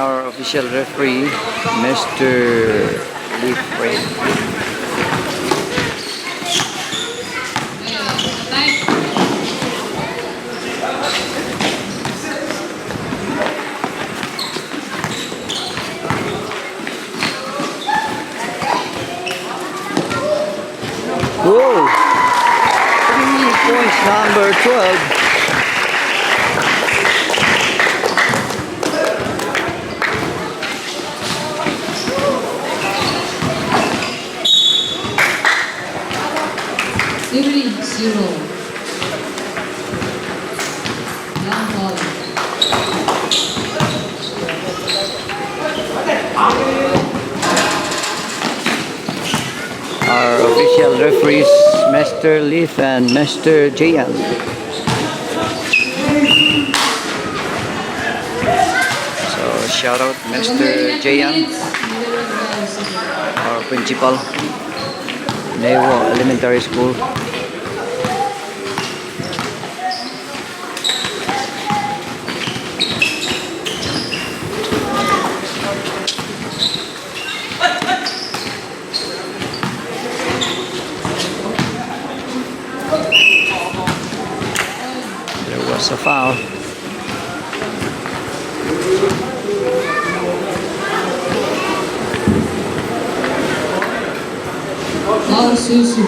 our official referee, Mr. Lee Frank. Whoa! 3 points, number 12. Zero. Young ball. Our official referees, Mr. Leaf and Mr. Jayan. So shout out Mr. Jayan, our principal, Novo Elementary School. There was a foul. Foul Susu.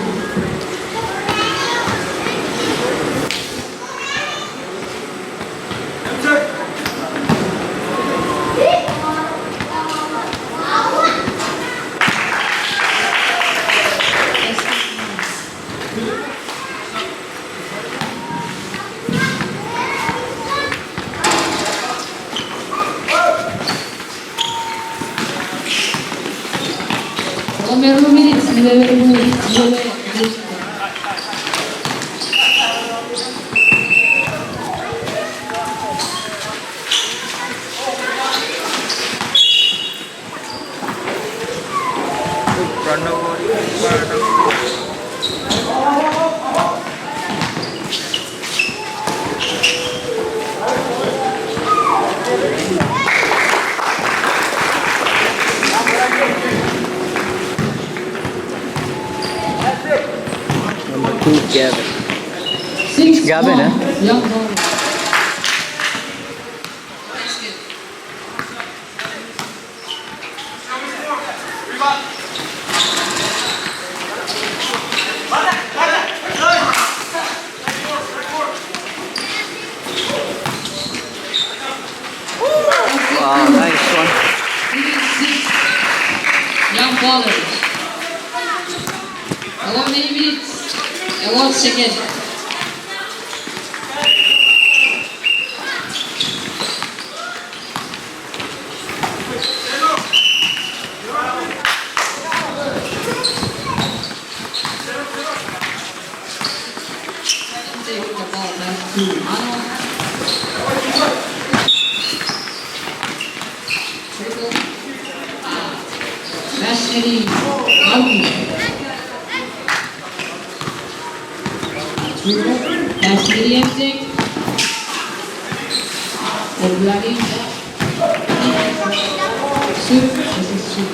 Meron minutes, Number 2, Gavin. 6 Gavin, eh? Young ball. Wow, nice one. 6 young ballers. 11 minutes and 1 second. Take the ball back to Arnold. Basket Basket empty. Obladi. Soup. This is soup.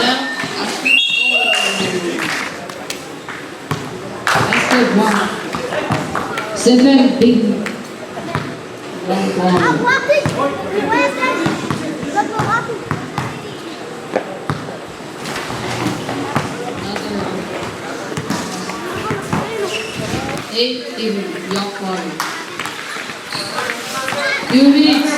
Down. Basket 1. 7 big. One ball. 8 even, young ball. 2 minutes.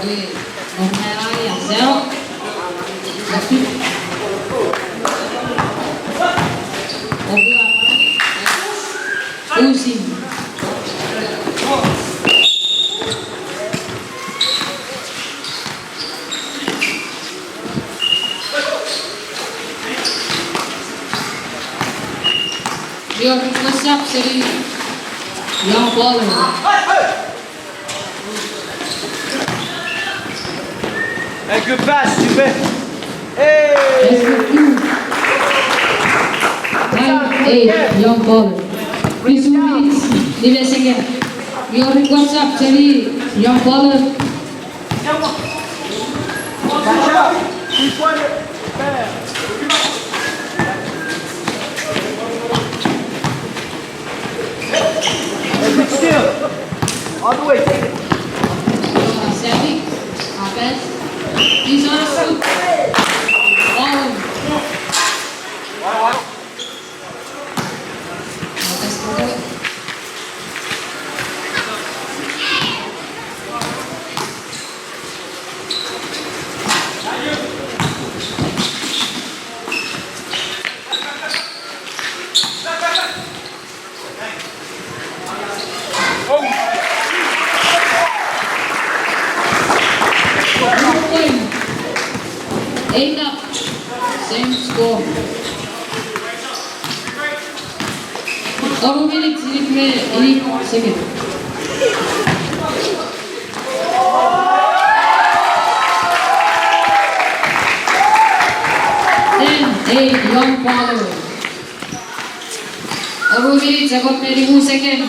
Okay, Nomeraya, 0. Uzi. Your request up, Siri. Young baller. Hey, good pass, Jimmy. Let's go two. 9-8, young baller. Please 2 minutes. Leave a second. Your request up, Siri. Young baller. Hey, still. All the way, take it. Sandy. Offense. He's on a suit. Ball. Let's go. Eight up. Same score. और minutes in second. Then 8 young follow. और minutes agot में second.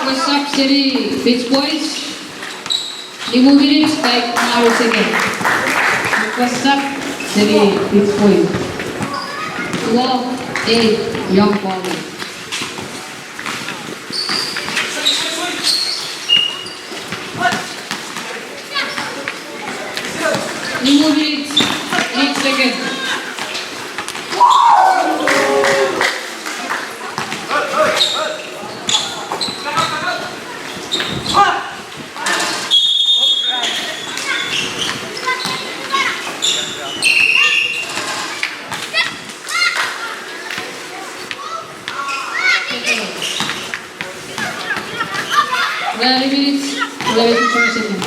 Request up, Siri. 6 points. Remove minutes, 5 now second. Request up, Siri. 6 points. 12-8, young baller. Remove minutes, 8 seconds. Very minutes, 11 seconds.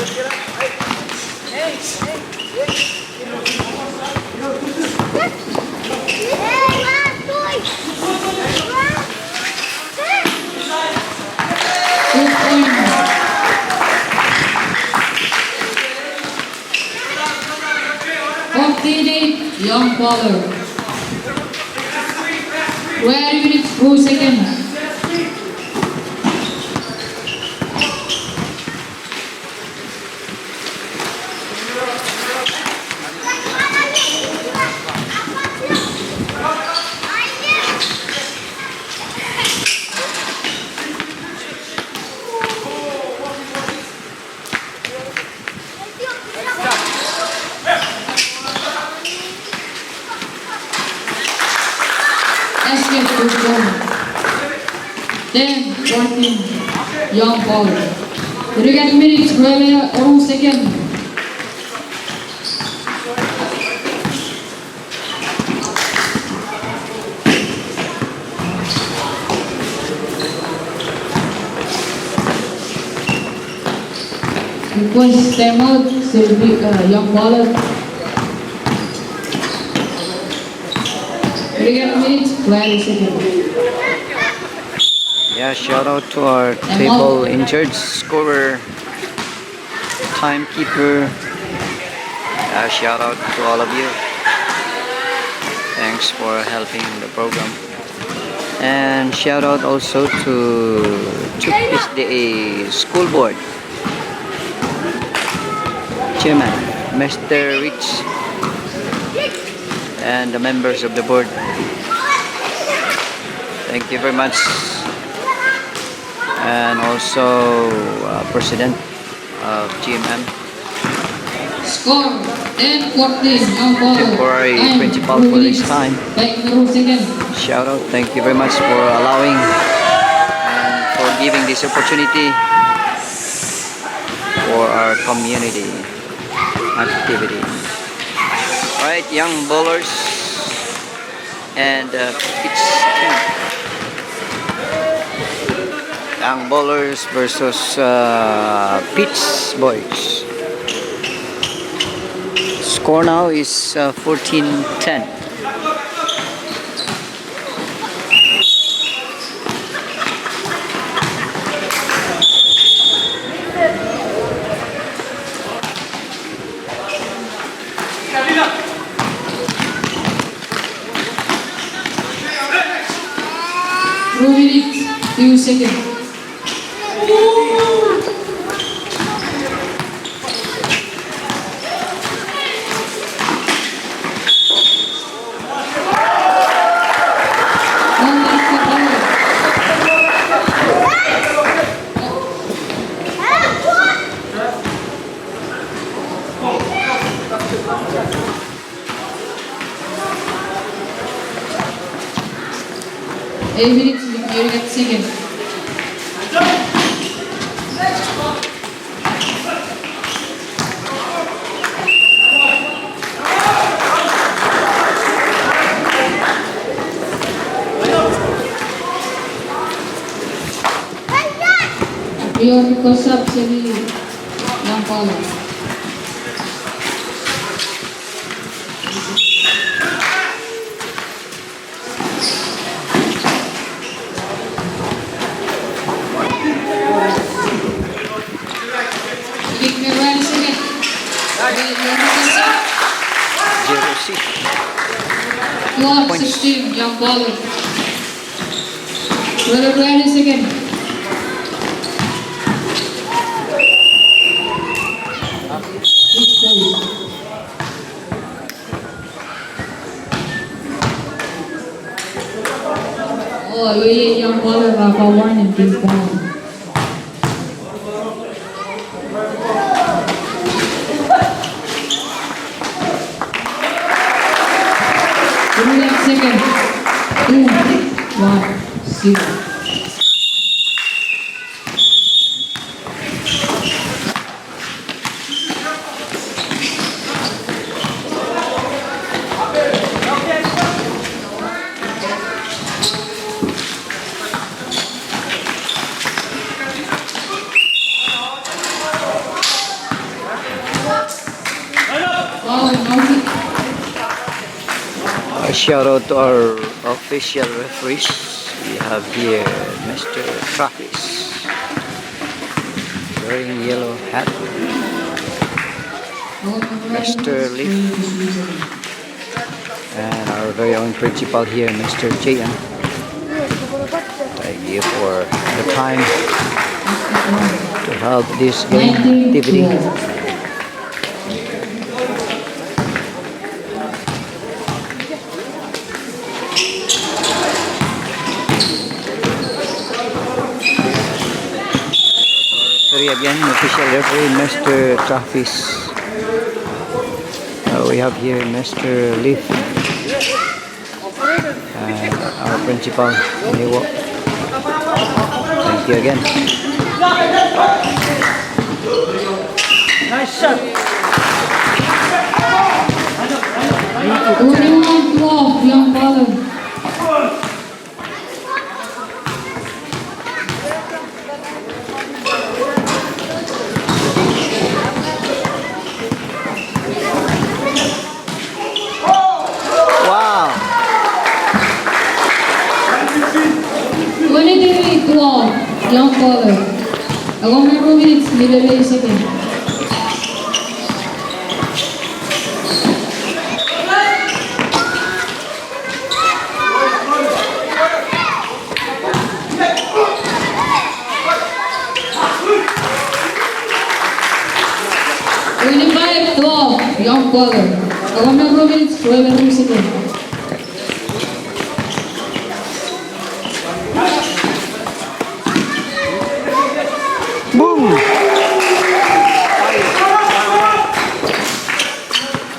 Good point. Young baller. Very minutes, 2 seconds. Escape to corner. 10, 14, young baller. Regarding minutes, 12 seconds. Request timeout, young baller. Regarding minutes, 12 seconds. Yeah, shout out to our table in charge scorer, timekeeper. Shout out to all of you. Thanks for helping the program. And shout out also to the school board chairman, Mr. Rich, and the members of the board. Thank you very much. And also president of GMM, Score 10-14, young baller. temporary Time, principal 2 for this minutes, time. 5 seconds. Shout out, thank you very much for allowing and for giving this opportunity for our community activity. right, young bowlers and pitch team. Young bowlers versus pitch boys. Score now is 14-10. Few seconds. Eight minutes, you get second. Your because of Chili, young Paulo. Kick me right second. Zero six. 12-16, young Paulo. Brother right second. Oh, we young Paulo Rafa one and ping pong. Second. 2, 1, 0. A shout out to our official referees. We have here Mr. Travis wearing yellow hat, Mr. Leaf, and our very own principal here, Mr. JM. Thank you for the time to help this game activity. Again, official referee, Mr. Travis. We have here Mr. Leaf and our principal, Novo. Thank you again. Nice shot. 21-12, young Paulo. Wow! 23-12, young Paulo. 1 minutes, middle second. Young Paulo. 1 minutes, 12 seconds. Boom!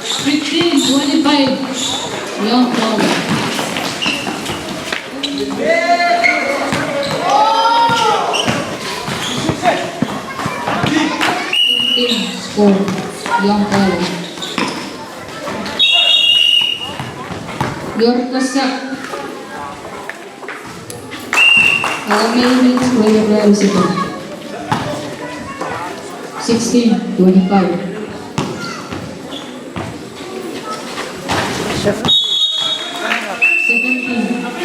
15-25, young Paulo. Score, young Paulo. Your first shot. 1 minute, 25 seconds. 16-25.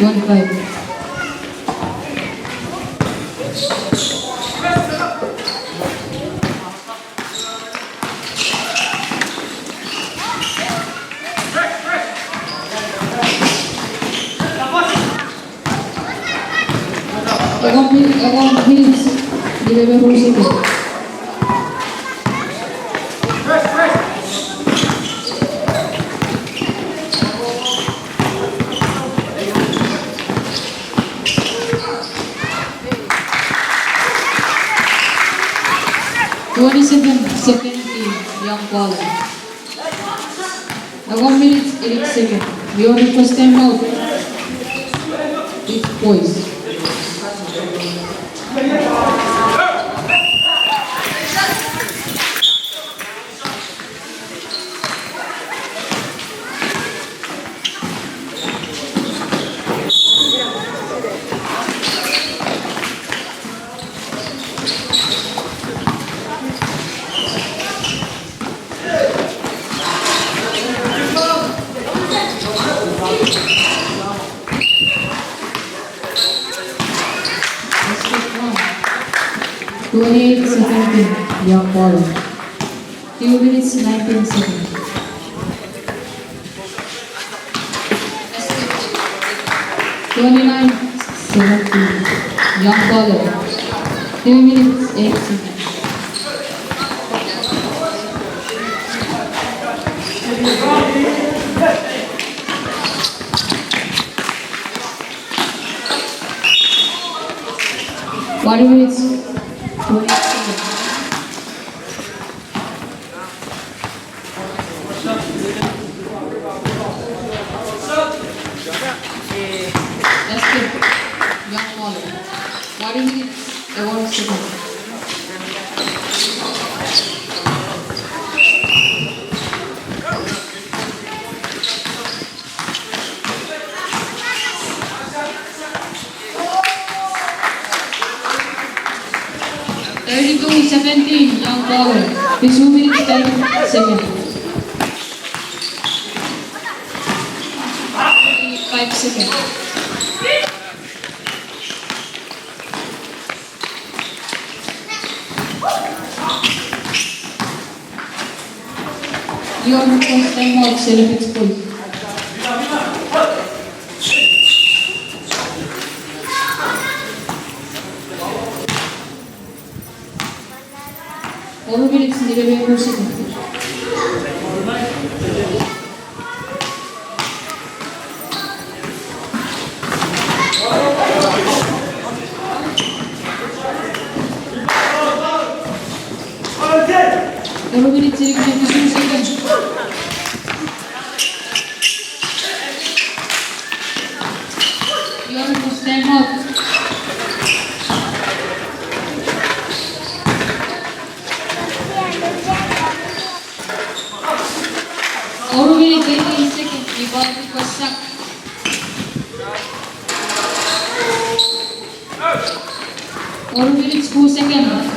17-25. One minute, 11 seconds. 27-17, young caller. 1 minute, 8 seconds. We only first time out. It's boys. Let's take one. 28-17, young caller. 2 minutes, 19 seconds. 29-17, young caller. 2 minutes, 8 seconds. One minutes, 20 seconds. Let's go. Young caller. 1 minute, 11 seconds. Thirty-two, 17, young caller. 2 minutes, 10 seconds. 5 seconds. You are the first time out, celebrate school. All minutes, 11 seconds. All minutes, 52 seconds. You are the first time out. All minutes, 18 seconds. You ball it was suck. All minutes, 2 seconds.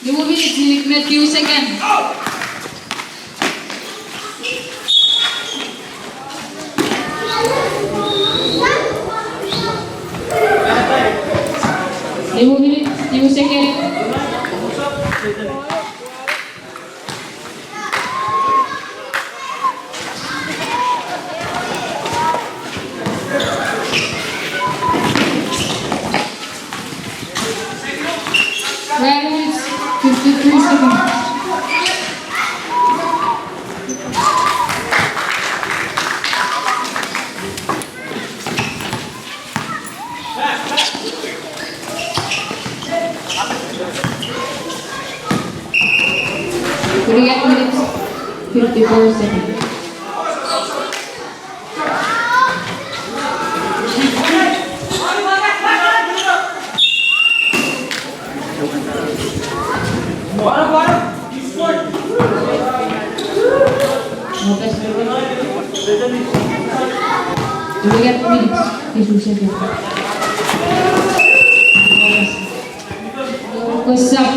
Novo minutes, with few seconds. Novo minutes, few seconds. Minutes, 53 seconds. 24 seconds. No best do we get minutes? Jesus said what's up?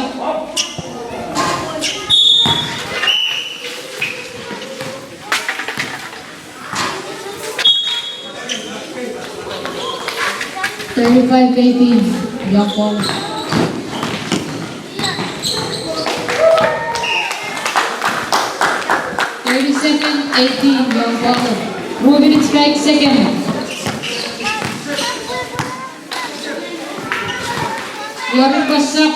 $35-18, young Paul. 37-18, young Paul. Moving in strike second. Jordan what's up?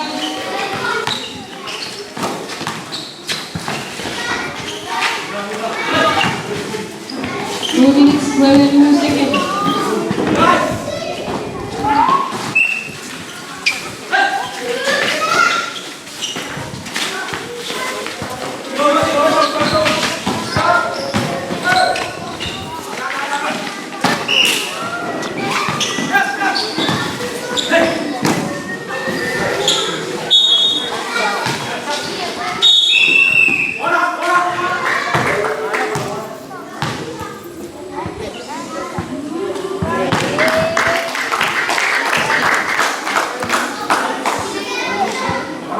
Moving in 12 seconds.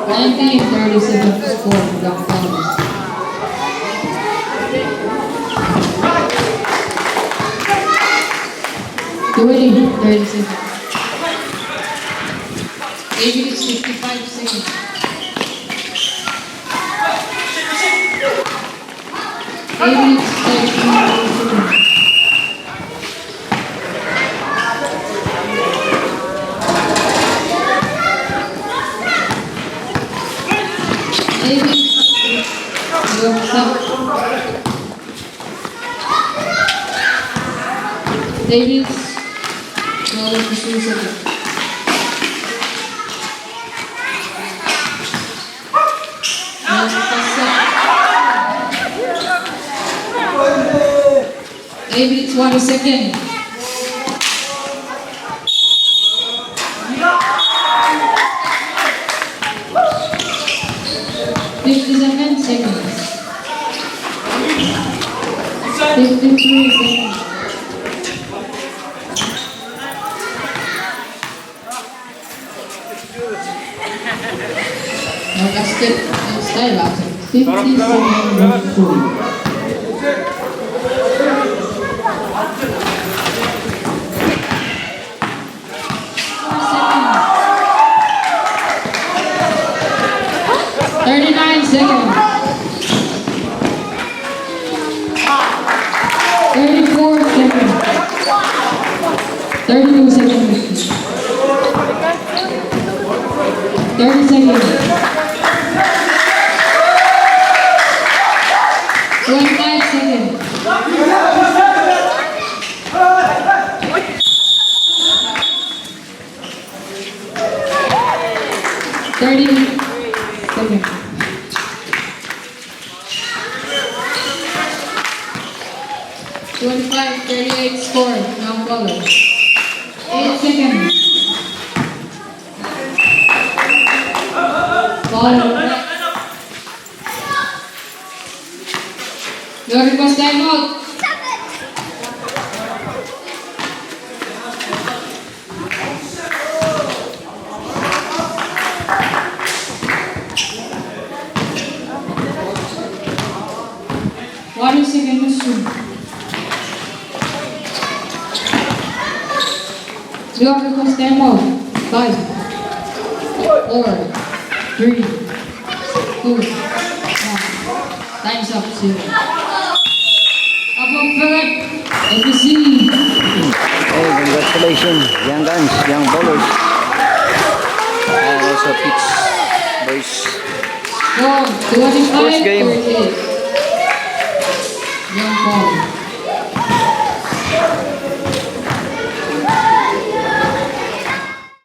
Nineteen 37 score for Young Paul. 37. 8 minutes 55 seconds. 8 minutes 55 seconds. Davis, no, Davis, 1 second. Seconds. 53 seconds. Now that's it. Style out. 50 seconds. 39 seconds. 34 seconds. 32 seconds. 30 seconds. 25 seconds. 30 seconds. 25-38 score, now follow. 8 seconds. Follow. Your request time out. One second, Mr. Your request time out. 5, 4, 3, 2, 1. Time's up, zero. Above third, ABC. Hey, congratulations, young guns, young bowlers, and also pitch boys. Score, 25, First game. 38. Young Paul.